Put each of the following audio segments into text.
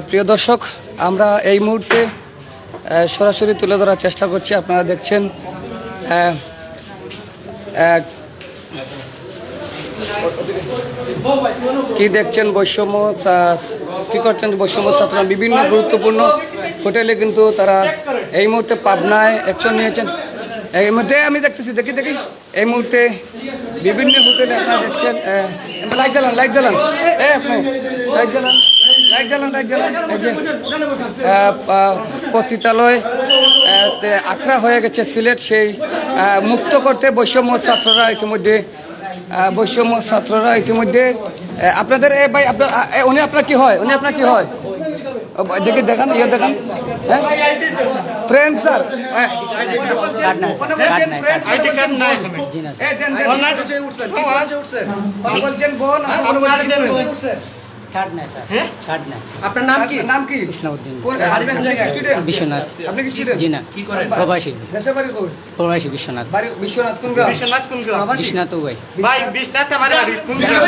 প্রিয় দর্শক, আমরা এই মুহূর্তে সরাসরি তুলে ধরার চেষ্টা করছি। আপনারা দেখছেন কি দেখছেন, বৈষম্য কি করছেন বৈষম্য ছাত্ররা বিভিন্ন গুরুত্বপূর্ণ হোটেলে কিন্তু তারা এই মুহূর্তে পাবনায় অ্যাকশন নিয়েছেন। এই মুহূর্তে আমি দেখতেছি, দেখি এই মুহূর্তে বিভিন্ন হোটেলে আপনারা দেখছেন। লাইট জ্বালান আপনি লাইট জ্বালান এই যে পতিতালয় আখড়া হয়ে গেছে সিলেট, সেই মুক্ত করতে বৈষম্য ছাত্ররা ইতিমধ্যে আপনাদের ভাই উনি আপনার কি হয় দেখি দেখান হ্যাঁ ফ্রেন্ড স্যার বলছেন বোন আপনার নাম কি? বিশ্বনাথ। আপনি কি স্টুডেন্ট? জি না, প্রবাসী। দেশের বাড়ি কোন? প্রবাসী বিশ্বনাথ। বিশ্বনাথ কোন গ্রাম? বিশ্বনাথ ভাই। ভাই বিশ্বনাথ আমার বাড়ি কোন গ্রাম?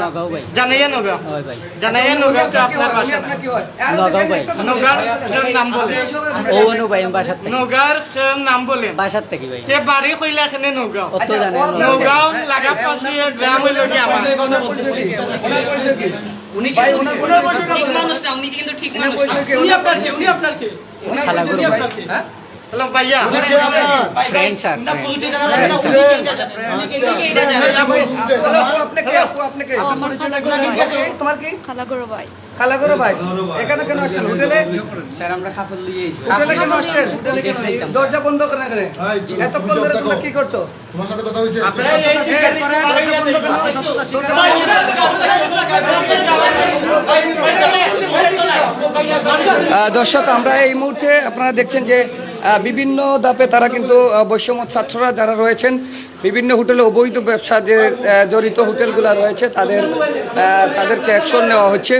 নগাঁও ভাই। জানাইয়া নগাঁও। হয় ভাই। জানাইয়া নগাঁও তো আপনার বাসা না? নগাঁও ভাই। নগাঁর নাম বলেন। ও অনু ভাই বাসার থেকে। নগাঁর নাম বলেন। বাসার থেকে ভাই। তে বাড়ি কইলা এখানে নগাঁও। অত জানেন না। নগাঁও লাগা পাশে গ্রাম হইল কি আমার? উনি ভাই উনি ঠিক মানুষ না, উনি কিন্তু ঠিক মানুষ না। উনি আপনার কি? খালাগুরু ভাই। হ্যাঁ হ্যালো ভাইয়া ফ্রেন্ড স্যার। তোমার কি? খালাগরু ভাই। এখানে কেন আসছেন হোটেলে? স্যার আমরা খাফল লিয়ে এসেছি। হোটেলে কেন আসছেন? দরজা বন্ধ করে কেন? এতক্ষণ ধরে তোমরা কি করছো? তোমার সাথে কথা হয়েছে? দর্শক, আমরা এই মুহূর্তে আপনারা দেখছেন যে বিভিন্ন ধাপে তারা কিন্তু বৈষম্য ছাত্ররা যারা রয়েছেন বিভিন্ন হোটেলে অবৈধ ব্যবসা যে জড়িত হোটেলগুলো রয়েছে তাদেরকে অ্যাকশন নেওয়া হচ্ছে।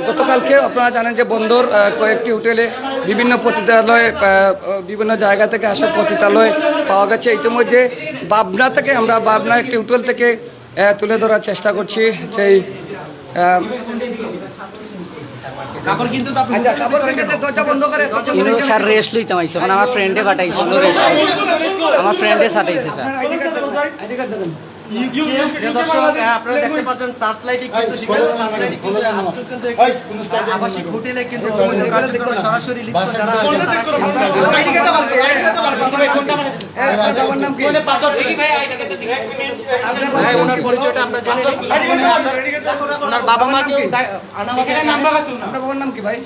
গতকালকে আপনারা জানেন যে বন্দর কয়েকটি হোটেলে বিভিন্ন পতিতালয়ে বিভিন্ন জায়গা থেকে আসা পতিতালয় পাওয়া গেছে। ইতিমধ্যে বাবনা একটি হোটেল থেকে তুলে ধরার চেষ্টা করছি সেই স্যার রেস্ট লইতাম আইসো, কারণ আমার ফ্রেন্ডে পাঠাইছে। আমার ফ্রেন্ডে সাটাইছে স্যার। আপনারা দেখতে পাচ্ছেন সার্চ লাইটিং কিন্তু আবাসিক হোটেলে কিন্তু কার্যক্রমে সরাসরি লিপ্ত যারা ওনার পরিচয়টা আমরা জেনে নিই। ওনার বাবা মা কি বাবার নাম কি ভাই?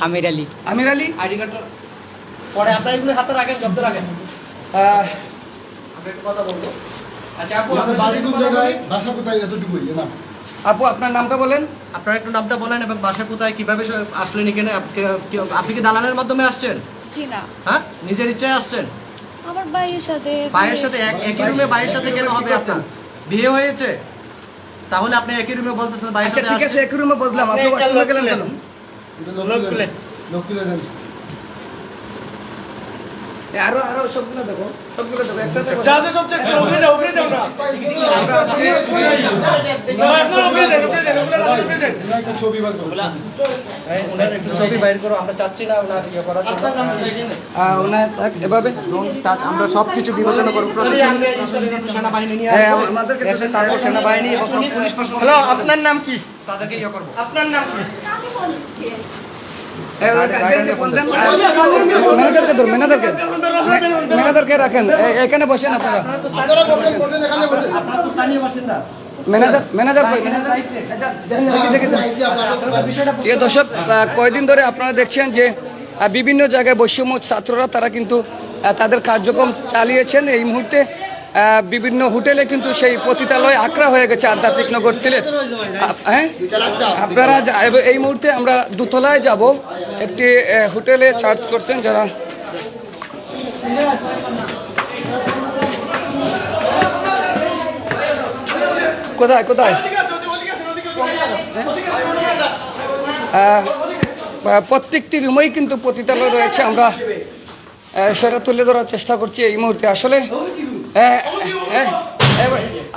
আমির আলী। আইডি কার্ডটা পরে আপনারা এগুলো হাতে রাখেন, জব্দ রাখেন। আমরা একটু কথা বলবো। আচ্ছা আপু, আপনার বাড়ি কোন জায়গায়, বাসা কোথায়, এতটুকুই না? আপু আপনার নামটা বলেন। আপনারা একটু নামটা বলেন এবং বাসা কোথায়, কিভাবে আসলেন এখানে? আপনি কি দালানের মাধ্যমে আসছেন? জি না, হ্যাঁ, নিজের ইচ্ছায় আসছেন? আমার ভাইয়ের সাথে একই রুমে ভাইয়ের সাথে কেন হবে? আপনার বিয়ে হয়েছে, তাহলে আপনি একই রুমে বলতেছেন ভাইয়ের আচ্ছা সাথে ঠিক আছে, এক রুমে বদলাম, আপনি বাসা গেলেন কেন? লোক তুলে দেন। আরো সবগুলো দেখো একটা দেখো। একটা ছবি বার করো। ওনার একটু ছবি বাইর করো, আমরা চাচ্ছি না ওনার ইয়ে করার জন্য। এভাবে আমরা সবকিছু বিবেচনা করব। সেনাবাহিনী নিয়ে আমাদের তারপর সেনাবাহিনী এবং পুলিশ প্রশাসন। হ্যালো, আপনার নাম কি? তাদেরকে ইয়ে করবো। আপনার নাম কি? ম্যানেজারকে রাখেন, এখানে বসেন আপনারা। ম্যানেজার দর্শক, কয়েকদিন ধরে আপনারা দেখছেন যে বিভিন্ন জায়গায় বৈষম্য ছাত্ররা তারা কিন্তু তাদের কার্যক্রম চালিয়েছেন। এই মুহূর্তে বিভিন্ন হোটেলে কিন্তু সেই পতিতালয় আখড়া হয়ে গেছে আধ্যাত্মিক নগর সিলেট। হ্যাঁ, আপনারা এই মুহূর্তে আমরা দোতলায় যাব, একটি হোটেলে চার্জ করছেন যারা। কোথায় প্রত্যেকটি রুমেই কিন্তু পতিতালয় রয়েছে। আমরা সেটা তুলে ধরার চেষ্টা করছি এই মুহূর্তে। আসলে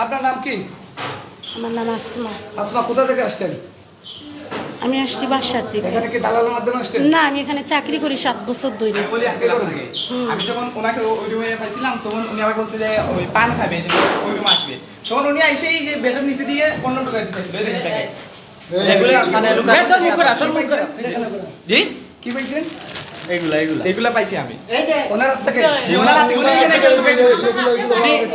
আপনার নাম কি? আমার নাম আসমা। আসমা, কোথা থেকে আসছেন? আমি আসছি বাসার থেকে। এখানে কি দালালের মাধ্যমে আসছেন? না, আমি এখানে চাকরি করি 7 বছর ধরে। আমি যখন ওনাকে ওই রুমে পাইছিলাম তখন উনি আবার বলছে যে ওই পান খাবে যে ওই রুমে আসবে, তখন উনি এসেই যে বেডের নিচে দিয়ে 15 টাকা দিতেছিল এই দেখেন প্যাকেট। এগুলো মানে জি কি বলছেন? এগুলা পাইছি আমি ওনার হাত থেকে? জি, ওনার হাতে উনি এখানে এসে ঢুকে দিয়েছে।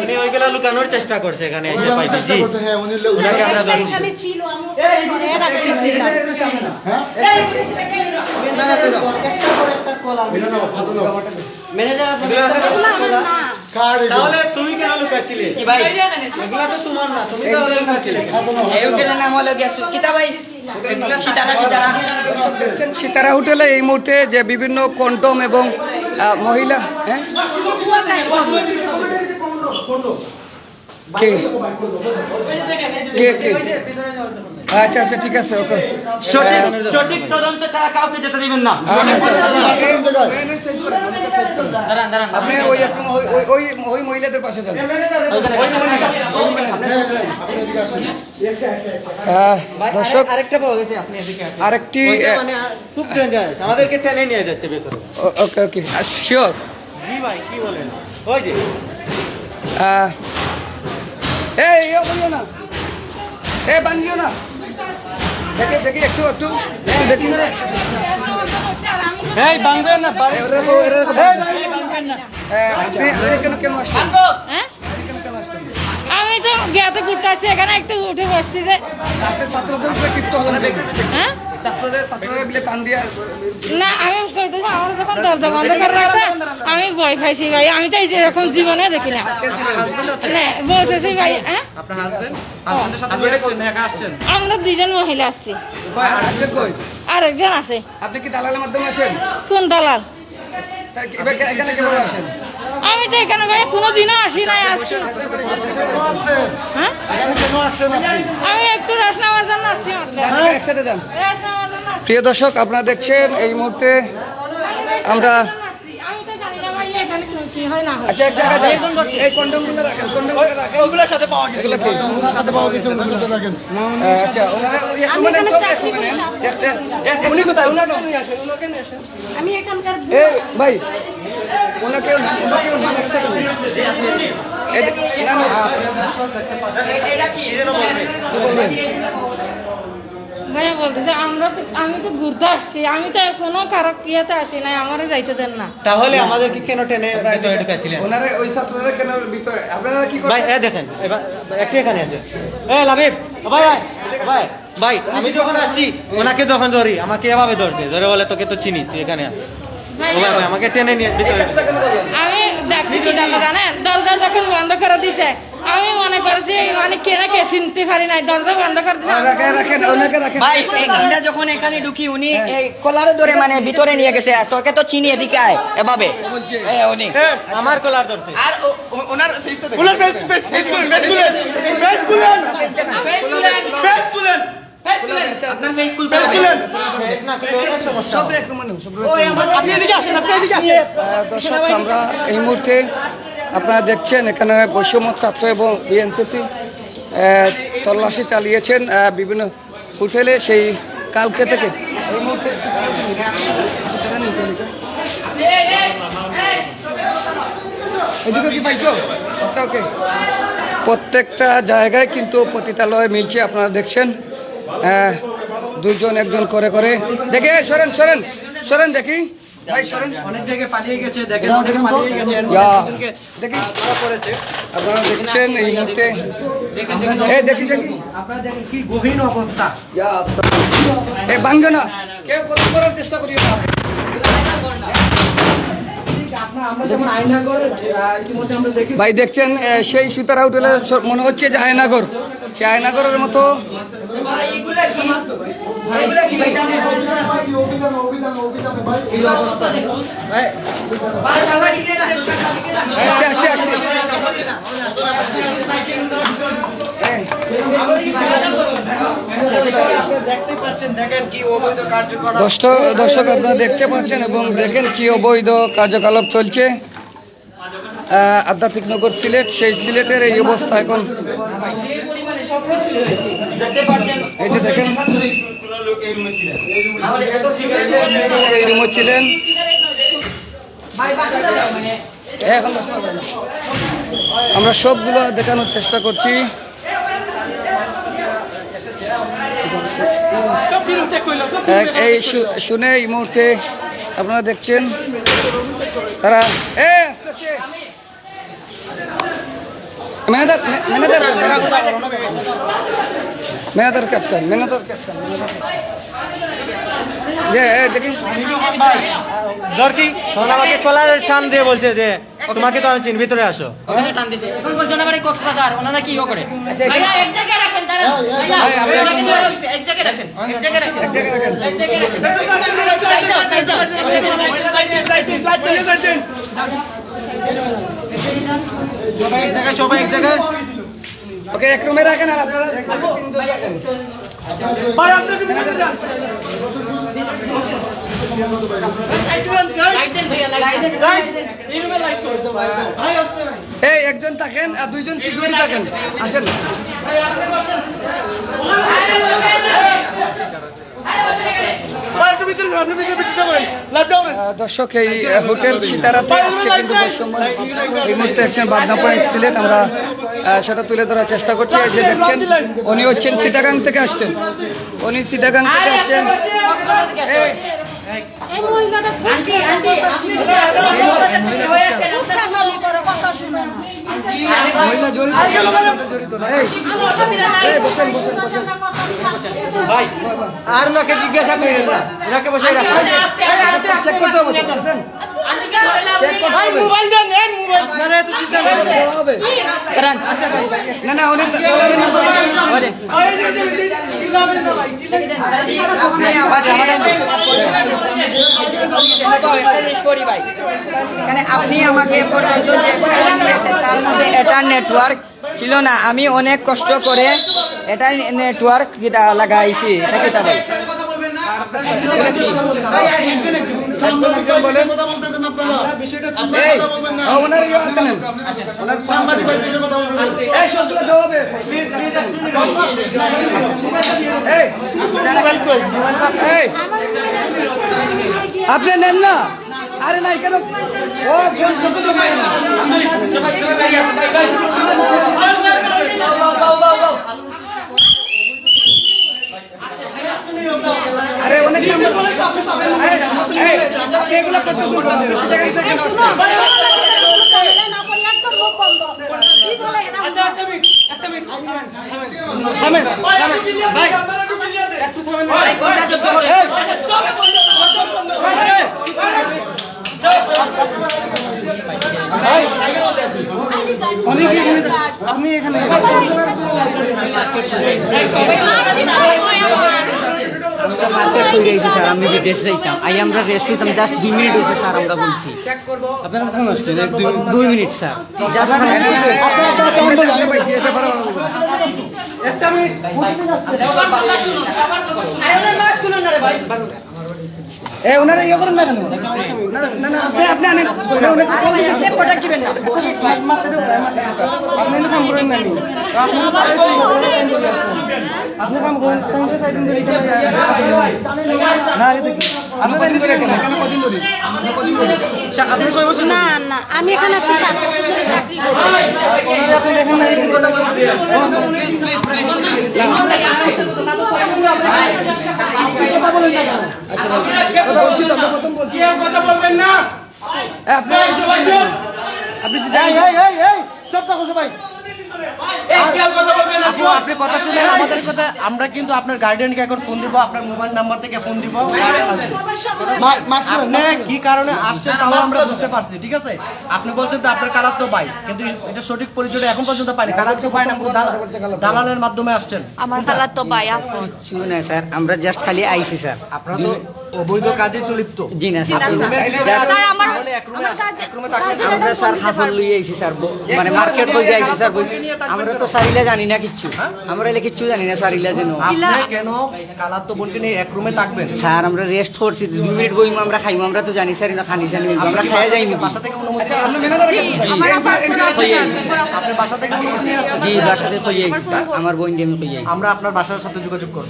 উনি ওইগুলো লুকানোর চেষ্টা করছে এখানে এসে পাইছি জি হ্যাঁ উনি ওনাকে আমরা ধরছি। এখানে ছিল, আমি ঘরে রাখতেছিলাম। হ্যাঁ এটা নাও কত নাও ম্যানেজার এগুলো আমার না। কার্ড এটা তাহলে তুমি কেন লুকাচ্ছিলে কি ভাই এগুলা তো তোমার না তুমি তো লুকাচ্ছিলে কত নাও এই হোটেলের নাম হলো গিয়া কিতা ভাই এগুলা সিতারা সিতারা দেখছেন সিতারা হোটেলে এই মুহূর্তে যে বিভিন্ন কন্ডম এবং মহিলা কে কে কে আচ্ছা আচ্ছা ঠিক আছে ওকে সঠিক তদন্ত ছাড়া কাউকে যেতে দিবেন না আপনি ওই ওই মহিলাদের পাশে যান। দর্শক আরেকটা পাওয়া গেছে আপনি এদিকে আসেন আরেকটি মানে খুব ডেঞ্জারাস আমাদেরকে টেনে নিয়ে যাচ্ছে ভেতরে ওকে ওকে শিওর। জি ভাই কি বলেন ওই যে এই বলিও না, বাঙ্গিও না, দেখে দেখি একটু একটু একটু দেখি। এই বাংবেন না আপনি কেন কেন আসছেন? হ্যাঁ? কেন আসছেন? আমি তো গেতে ঘুরতে আসছি, এখানে একটু উঠে বসছি যে। আপনি ছাত্রদের উপরে ক্ষিপ্ত হবেন না। হ্যাঁ? ছাত্ররা মিলে টান দিয়া না, আমি কইতেছি আমার যখন দরজা বন্ধ করে রাখছে আমি ভয় খাইছি ভাই। আমি তো এই যে এখন জীবনে দেখি না। না, বলতেছি ভাই। হ্যাঁ, আপনার হাজবেন্ডের সাথে করে আসছেন না একা আসছেন? আমরা 2 জন মহিলা আসছি, কয় আসছেন কই? আরেকজন আছে। আপনি কি দালালের মাধ্যমে আসেন? কোন দালাল? এখানে কিভাবে আসেন? আমি তো এখানে ভাই কোনোদিনও আসি নাই। আসছি হ্যাঁ, এখানে কেন আসছেন আপনি আমি একটু রাস নামার জন্য আসছি মাত্র। একসাথে যান। রাস নামার জন্য আসছি। প্রিয় দর্শক, আপনারা দেখছেন এই মুহূর্তে আমরা আমি তো জানি না ভাই এখানে কি হয় না হয়। আচ্ছা এক জায়গায় যান। এই কন্ডমগুলো রাখেন, কন্ডমগুলো রাখেন। ওগুলোর সাথে পাওয়া গেছে। এগুলো কি? ওনার সাথে পাওয়া গেছে উনি কোথায় রাখেন আচ্ছা ওনারা আমি এখানে চাকরি করি 7 বছর। উনি কোথায়? ওনাকে আমি এখানকার এই ভাই ওনাকে একসাথে নিন। না, না, এটা কি ভাইয়া বলতেছে আমি তো ঘুরতে আসছি, আমি তো কোনো কারো ইয়েতে আসি নাই, আমারে যাইতে দেন না। তাহলে আমাদেরকে কেন টেনে ভেতরে ঢুকাচ্ছিলেন ওনারা ওই ছাত্ররা কেন ভিতরে? আপনারা কি ভাই করছেন? দেখেন এবার একটু এখানে আছে লাবিব ভাই ভাই ভাই আমি যখন আসছি ওনাকে যখন ধরি আমাকে এভাবে ধরছে ধরে বলে তোকে তো চিনি তুই এখানে আয়। ও ভাই ভাই আমাকে টেনে নিয়ে ভিতরে আমি দেখছি কি জানেন, দরজা যখন বন্ধ করে দিছে আমি মনে করছি মানে কে চিনতে পারি নাই, দরজা বন্ধ করে দিছে। রাখেন রাখেন ওনাকে রাখেন। ভাই আমরা যখন এখানে ঢুকি উনি এই কলারে ধরে মানে ভিতরে নিয়ে গেছে, তোকে তো চিনি এদিকে আয় এভাবে উনি আমার কলার ধরছে আর ওনার ফেসটা দেখুন, ওনার ফেস খুলেন ফেস খুলেন আপনার ফেস খুলতে হবে। ফেস না খুলে অনেক সমস্যা সব এক মানে সব আপনি এদিকে আসেন, আপনি এদিকে আসেন। দর্শক, আমরা এই মুহূর্তে আপনারা দেখছেন এখানে বৈষম্য ছাত্র এবং বিএনসিসি তল্লাশি চালিয়েছেন বিভিন্ন হোটেলে সেই কালকে থেকে এই মুহূর্তে এদিকে কি পাইছো? ওকে, প্রত্যেকটা জায়গায় কিন্তু পতিতালয় মিলছে। আপনারা দেখছেন 2 জন 1 জন করে করে দেখে সরেন সরেন সরেন দেখি ভাই সরেন। অনেক জায়গায় পালিয়ে গেছে, দেখেন অনেকে দেখেন তো। পালিয়ে গেছে। ইয়া, দেখি ধরা পড়েছে। আপনারা দেখছেন এই মুহূর্তে দেখেন এই দেখি দেখি আপনারা দেখেন কি গভীর অবস্থা। এ ভাঙ্গে না, কেউ ক্ষতি করার চেষ্টা করিও না। আমরা যেমন আয়নাগর ইতিমধ্যে আমরা দেখি ভাই দেখছেন সেই সুতারা হোটেলে মনে হচ্ছে যে আয়নাগর, সে আয়নাগরের মতো। অভিযান ভাই এই অবস্থা। আসছে আসছে আসছে দেখতে পাচ্ছেন, দেখেন কি অবৈধ কার্যকলাপ। দর্শক আপনারা দেখতে পাচ্ছেন এবং দেখেন কি অবৈধ কার্যকলাপ চলছে। আধ্যাত্মিক নগর সিলেট, সেই সিলেটের এই অবস্থা এখন। এই যে দেখেন এই রুমে ছিলেন এখন আমরা সবগুলো দেখানোর চেষ্টা করছি। এই শুনে এই মুহূর্তে আপনারা দেখছেন তারা ম্যানেজার ক্যাপ্টেন যে দেখি ধরছি তখন আমাকে কলারের টান দিয়ে বলছে যে তোমাকে তো আমি চিনি, ভিতরে আসো। এখন বলছেন আবার কক্সবাজার ওনারা কি করে? ভাইয়া এক জায়গায় রাখেন, দাঁড়ান ভাইয়া, আমাকে ধরে হইছে, এক জায়গায় রাখেন, এক জায়গায় রাখেন, এক জায়গায় রাখেন, সাইড দাও, সাইড দাও, এক জায়গায় রাখেন। সবাই এক জায়গায় ওকে এক রুমে রাখেন আর আপনারা তিনজন রাখেন। লাইট দেন ভাইয়া, লাইট দেন। এই একজন থাকেন আর দুইজন সিকিউরিটি থাকেন, আসেন। দর্শক এই হোটেল সিতারাতে আজকে কিন্তু বৈষম্য এই মুহূর্তে একজন বাদনা পয়েন্ট সিলেট, আমরা সেটা তুলে ধরার চেষ্টা করছি। এই যে দেখছেন উনি হচ্ছেন চিটাগাং থেকে আসছেন, উনি চিটাগাং থেকে আসছেন। এই মহিলাটা আন্টি আন্টি মহিলা জড়িত না। এই বসেন বসেন বসেন। ভাই আর ওনাকে জিজ্ঞাসা করেন না, ওনাকে বসে রাখেন। চেক করতে হবে, বুঝলেন? চেক করতে হবে। হবে। না না উনি এখানে আপনি আমাকে পর্যন্ত যে ফোন দিয়েছেন তার মধ্যে এটা নেটওয়ার্ক ছিল না, আমি অনেক কষ্ট করে এটা নেটওয়ার্ক লাগাইছি। এটা কি তা ভাই? আপনি নেন না, আরে নাই কেন ও আরে অনেক এগুলো আপনি এখানে মার্কেট তৈরি হয়েছে স্যার, আমি বিদেশ যাইতাম, আমরা রেস্ট নিতাম, জাস্ট 2 মিনিট হয়েছে স্যার, আমরা বলছি আপনারা কখন আসছেন? 2 মিনিট স্যার, জাস্ট ওনারা ইয়ে করেন না কেন? না না আপনি আপনি আনেন, প্রোডাক্ট কিবেন না না না আমি এখানে আছি 7 বছর ধরে চাকরি করি। কথা বলবেন না। আপনি আপনি কথা শুনে আমাদের কথা, আমরা কিন্তু আপনার গার্ডিয়ানকে এখন ফোন দিব, আপনার মোবাইল নাম্বার থেকে ফোন দিব। আপনি কি কারণে আসছেন তাও আমরা বুঝতে পারছি, ঠিক আছে? আপনি বলছেন তো আপনার কারাত্ম ভাই, কিন্তু এটা সঠিক পরিচয় এখন পর্যন্ত পাইনি। কারাত্ম ভাই না কোনো দালালের মাধ্যমে আসছেন? আমার খালার তো ভাই আপন। শুনে স্যার, আমরা জাস্ট খালি আইছি স্যার। আপনারা তো অবৈধ কাজে তো লিপ্ত। জি না স্যার, স্যার আমার আমরা স্যার হাফল লই আইছি স্যার, মানে মার্কেট কই যাইছি স্যার বই আমরা তো সারিলা জানি না কিচ্ছু আমরা এলে কিচ্ছু জানি না সারিলা যেন আপনি কেন কালার তো বোনকে নিয়ে এক রুমে থাকবেন? স্যার আমরা রেস্ট করছি 2 মিনিট বইমু আমরা খাইমু আমরা তো জানি স্যার না খানি জানি আমরা খাইয়া যাইনি বাসা থেকে অনুমতি আচ্ছা আপনি ম্যানেজার আপনি বাসা থেকে অনুমতি আসছেন? জি বাসাতে কই আইছি স্যার আমার বোন দিয়ে আমি কই আইছি আমরা আপনার বাসার সাথে যোগাযোগ করব।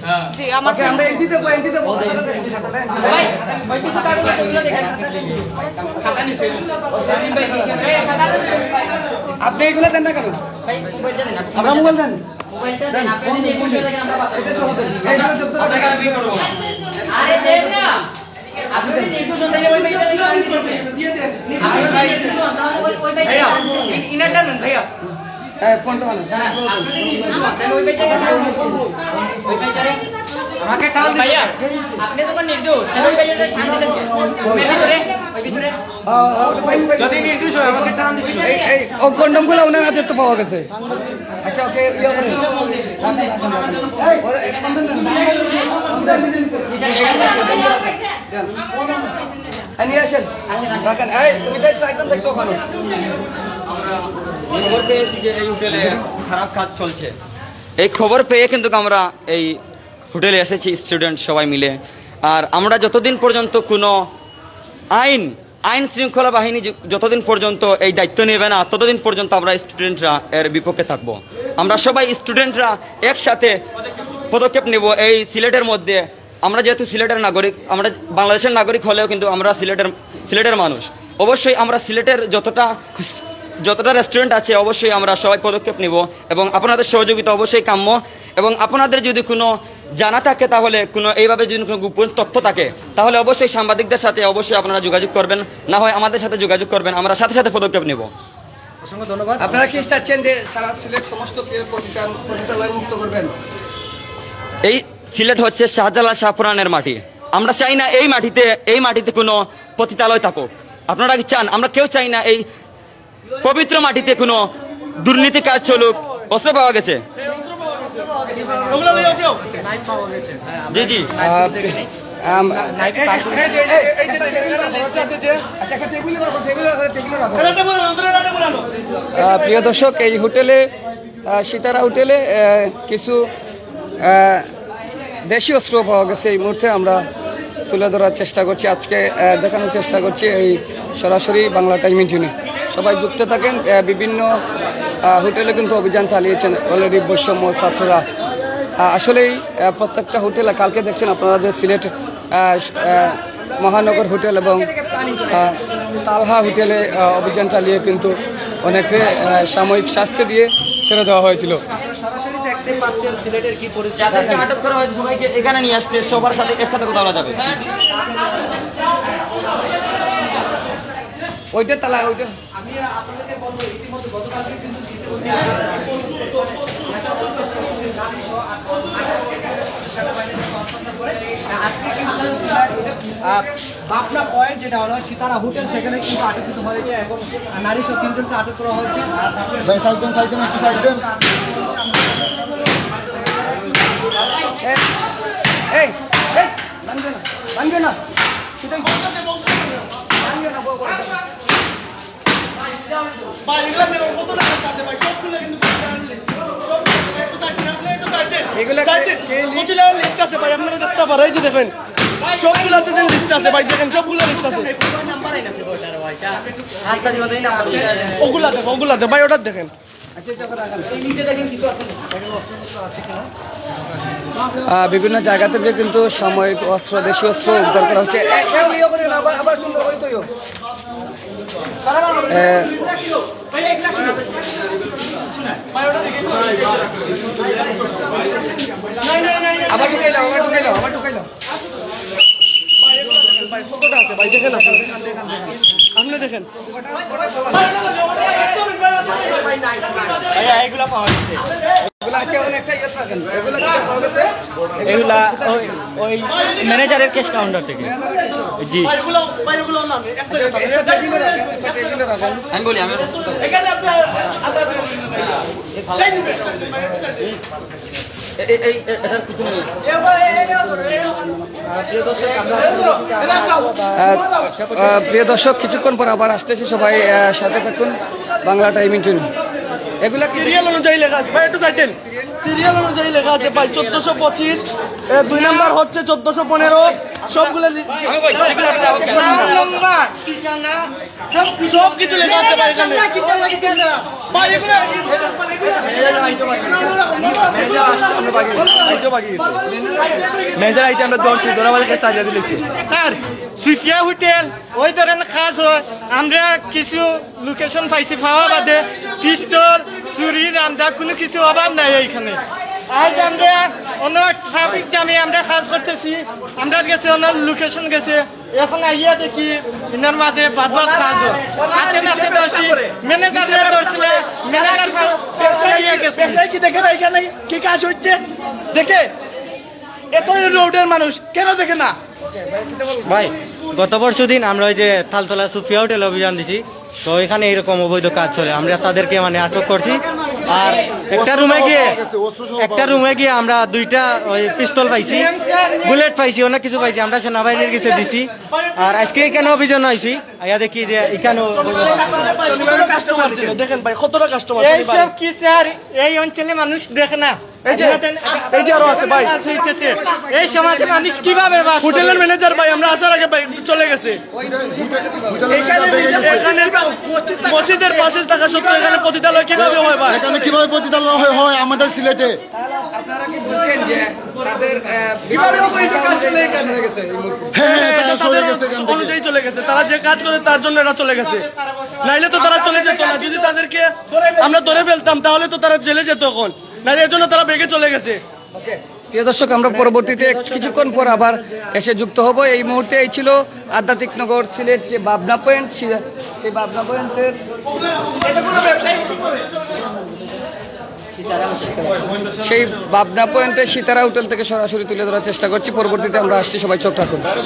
আমাকে আমরা এন্ট্রি দেবো ভাই ওই কিছু কাগজগুলো দেখে খাতা নিছে আপনি এগুলো দেন না কেন? ভাই মোবাইলটা দেন আমরা মোবাইল দেন মোবাইলটা দেন আপনি যদি এই বিষয় দেখেন আমরা বাসায় এইগুলো যুক্ত করবেন। আরে দেন না আপনি যদি নির্দোষণ থেকে ওই মেয়েটা দিয়ে আনতে পারবেন আপনি যদি নির্দোষণ তাহলে ওই মেয়েটা আনছেন ইনারটা নেন ভাইয়া ফোনটা ভালো আপনি যদি নির্দোষণ তাহলে ওই মেয়েটাকে আনছেন ওই মেয়েটারে আমাকে টান ভাইয়া আপনি যখন নির্দোষ তাহলে ওই মেয়েটাকে টান দিছেন কেন ওই ভিতরে যদি নির্দেশ হয় আমাকে টান দিছিল। এই ও কন্ডমগুলো ওনার হাতে তো পাওয়া গেছে। আচ্ছা ওকে ইয়ে করেন। ওরে কন্ডম দেন। নিয়ে আসেন রাখেন। এই তুমি তো সাইকেল দেখতে ওখানে। খবর পেয়েছি যে এই হোটেলে খারাপ কাজ চলছে। এই খবর পেয়ে কিন্তু আমরা এই হোটেলে এসেছি স্টুডেন্ট সবাই মিলে। আর আমরা যতদিন পর্যন্ত কোনো আইন শৃঙ্খলা বাহিনী যতদিন পর্যন্ত এই দায়িত্ব নেবে না ততদিন পর্যন্ত আমরা স্টুডেন্টরা এর বিপক্ষে থাকবো। আমরা সবাই স্টুডেন্টরা একসাথে পদক্ষেপ নেব এই সিলেটের মধ্যে। আমরা যেহেতু সিলেটের নাগরিক, আমরা বাংলাদেশের নাগরিক হলেও কিন্তু আমরা সিলেটের মানুষ। অবশ্যই আমরা সিলেটের যতটা রেস্টুরেন্ট আছে অবশ্যই আমরা সবাই পদক্ষেপ নিব এবং আপনাদের সহযোগিতা অবশ্যই কাম্য। এবং আপনাদের যদি কোনো জানা থাকে তাহলে কোনো এইভাবে যদি কোনো গোপন তথ্য থাকে তাহলে অবশ্যই সাংবাদিকদের সাথে অবশ্যই আপনারা যোগাযোগ করবেন, না হয় আমাদের সাথে যোগাযোগ করবেন, আমরা সাথে সাথে পদক্ষেপ নেব। অসংখ্য ধন্যবাদ। আপনারা কি চাচ্ছেন যে সারা সিলেট সমস্ত সিলেট পতিতালয় মুক্ত করবেন? এই সিলেট হচ্ছে শাহজালাল শাহপুরানের মাটি। আমরা চাই না এই মাটিতে কোনো পতিতালয় থাকুক। আপনারা কি চান? আমরা কেউ চাই না এই পবিত্র মাটিতে কোনো দুর্নীতি কাজ চলুক। অস্ত্র পাওয়া গেছে, জি জি। প্রিয় দর্শক, এই হোটেলে সিতারা হোটেলে কিছু দেশি অস্ত্র পাওয়া গেছে। এই মুহূর্তে আমরা তুলে ধরার চেষ্টা করছি, আজকে দেখানোর চেষ্টা করছি এই সরাসরি বাংলা টাইম ইন্টিউনে। সবাই যুক্ত থাকেন। বিভিন্ন হোটেলে কিন্তু অভিযান চালিয়েছেন অলরেডি বৈষম্য ছাত্ররা। আসলেই প্রত্যেকটা হোটেলে কালকে দেখছেন আপনারা যে সিলেট মহানগর হোটেল এবং তালহা হোটেলে অভিযান চালিয়ে কিন্তু অনেকে সাময়িক শাস্তি দিয়ে ছেড়ে দেওয়া হয়েছিল। সরাসরি দেখতে পাচ্ছেন সিলেটের কি পরিস্থিতি। যাদেরকে আটক করা হয়েছে সবাইকে এখানে নিয়ে আসতে সবার সাথে একসাথে কথা বলা যাবে। ওইটা তালা ওইটা আমি আপনাদেরকে বলবো ইতিমধ্যে গতকালকে কিন্তু বাপনা পয়েন্ট যেটা হলো সিতারা হোটেল, সেখানে কিন্তু আটকিত হয়েছে এবং নারী সহ 3 জনকে আটক করা হয়েছে। ভাই সাইড দেন একটু সাইড দেন। এই এই ভাঙবে না কি তাই ভাঙবে না বউ এগুলা লিস্ট আছে ভাই, আপনারা দেখতে পারেন। এই যে দেখেন সবগুলাতে যে লিস্ট আছে ভাই, দেখেন সবগুলা লিস্ট আছে। ওগুলাতে ভাই ওটা দেখেন। বিভিন্ন জায়গা থেকে কিন্তু সাময়িক অস্ত্র, দেশীয় অস্ত্র উদ্ধার করা হচ্ছে। আবার সুন্দর হইতো আবার ঢুকাইলাম কতটা আছে ভাই দেখেন, আপনি দেখেন। এগুলা পাওয়া গেছে, এগুলা ওই ম্যানেজারের ক্যাশ কাউন্টার থেকে। জি আমি বলি আমি প্রিয় দর্শক, কিছুক্ষণ পর আবার আসতেছি, সবাই সাথে থাকুন বাংলা টাইম ইন্টারভিউ। এগুলা কি সিরিয়াল অনুযায়ী লেখা আছে ভাই, একটু সাইডেন। সিরিয়াল অনুযায়ী লেখা আছে ভাই, 1425, 2 নাম্বার হচ্ছে 1415, সবগুলো সব কিছু লেখা আছে ভাই এখানে। ভাই এগুলো মেজার আইতে আমরা দৌড়ছি, দৌড়াবাজাকে সাজিয়ে দিলেছি। স্যার সুফিয়া হোটেল ওই ধরনের কাজ হয়। আমরা কিছু লোকেশন পাইছি, পাওয়া বাদে পিস্তল চুরি রামদা কোনো কিছু অভাব নাই এইখানে। আজ আমরা অন্য ট্রাফিক জ্যামে আমরা কাজ করতেছি, আমরা গেছে অন্য লোকেশন গেছে, এখন আইয়া দেখি ইনার মাঝে বাদবাদ কাজ হয়। হাতে নাতে ধরছি, ম্যানেজার ধরছিলে, ম্যানেজার কি দেখে না এখানে কি কাজ হচ্ছে দেখে? এত রোডের মানুষ কেন দেখে না? ভাই গত পরশু দিন আমরা ওই যে তালতলা সুফিয়া হোটেল অভিযান দিছি, তো এখানে এরকম অবৈধ কাজ চলে, আমরা তাদেরকে মানে আটক করছি। আর একটা রুমে গিয়ে আমরা 2টা ওই পিস্তল পাইছি, বুলেট পাইছি, অনেক কিছু পাইছি, আমরা সেনাবাহিনীর কিছু দিছি। আর আজকে এখানে অভিযান হয়েছি, আইয়া দেখি যে এখানে কাস্টমার ছিল, দেখেন ভাই কতটা কাস্টমার। এইসব কি স্যার এই অঞ্চলে মানুষ দেখে না? এই যে আরো আছে ভাই, এই সমাজে মানুষ কিভাবে হোটেলের ম্যানেজার ভাই আমরা আসার আগে ভাই চলে গেছে। এখানে মসজিদের পাশে থাকা সত্ত্বেও এখানে পতিতালয় কিভাবে হয় ভাই? এখানে কিভাবে পতিতালয় হয় আমাদের সিলেটে? আপনারা কি বলছেন যে তাদের কিভাবে চলে গেছে এই মুহূর্তে? হ্যাঁ, তারা চলে তাদের গেছে এখান থেকে। অনুযায়ী চলে গেছে, তারা যে কাজ করে তার জন্য এরা চলে গেছে, নাইলে তো তারা চলে যেত না। যদি তাদেরকে আমরা ধরে ফেলতাম তাহলে তো তারা জেলে যেত, এখন নাইলে এর জন্য তারা বেগে চলে গেছে। ওকে, প্রিয় দর্শক, আমরা পরবর্তীতে কিছুক্ষণ পর আবার এসে যুক্ত হব। এই মুহূর্তে এই ছিল আধ্যাত্মিক নগর সিলেট যে বাবনা পয়েন্ট, সেই বাবনা পয়েন্টের সেই বাবনা পয়েন্টে সিতারা হোটেল থেকে সরাসরি তুলে ধরার চেষ্টা করছি। পরবর্তীতে আমরা আসছি, সবাই চোখ রাখুন।